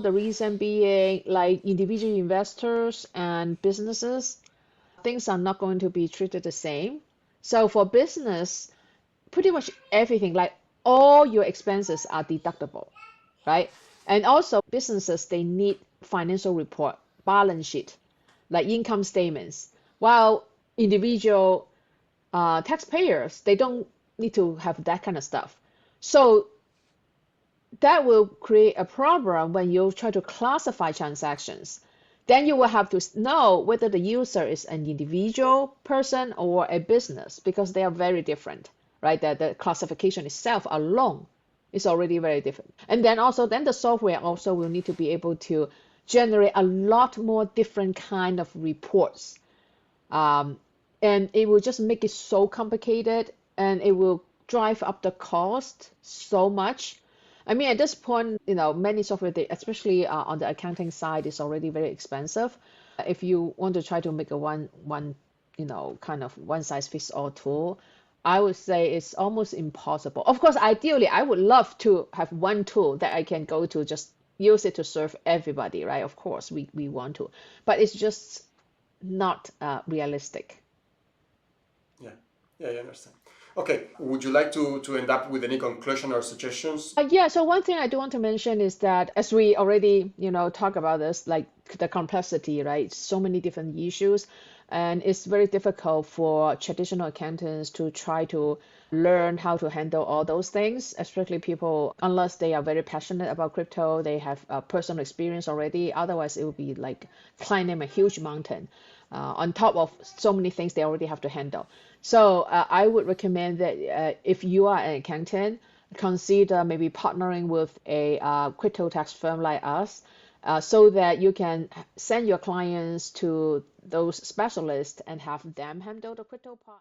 The reason being, like individual investors and businesses, things are not going to be treated the same. So for business, pretty much everything, like all your expenses are deductible, right? And also businesses, they need financial report, balance sheet, like income statements. While individual taxpayers, they don't need to have that kind of stuff. So that will create a problem when you try to classify transactions. Then you will have to know whether the user is an individual person or a business because they are very different, right? The classification itself alone is already very different. And then also, then the software also will need to be able to generate a lot more different kind of reports. Um, and it will just make it so complicated and it will drive up the cost so much. I mean, at this point, many software, especially on the accounting side, is already very expensive. If you want to try to make a one, kind of one size fits all tool, I would say it's almost impossible. Of course, ideally, I would love to have one tool that I can go to, just use it to serve everybody, right? Of course, we want to, but it's just not realistic. Yeah, yeah, I understand. Okay, would you like to end up with any conclusion or suggestions? Yeah, so one thing I do want to mention is that as we already, talk about this, like the complexity, right? So many different issues, and it's very difficult for traditional accountants to try to learn how to handle all those things, especially people, unless they are very passionate about crypto, they have personal experience already. Otherwise, it would be like climbing a huge mountain on top of so many things they already have to handle. So I would recommend that if you are an accountant, consider maybe partnering with a crypto tax firm like us, so that you can send your clients to those specialists and have them handle the crypto part.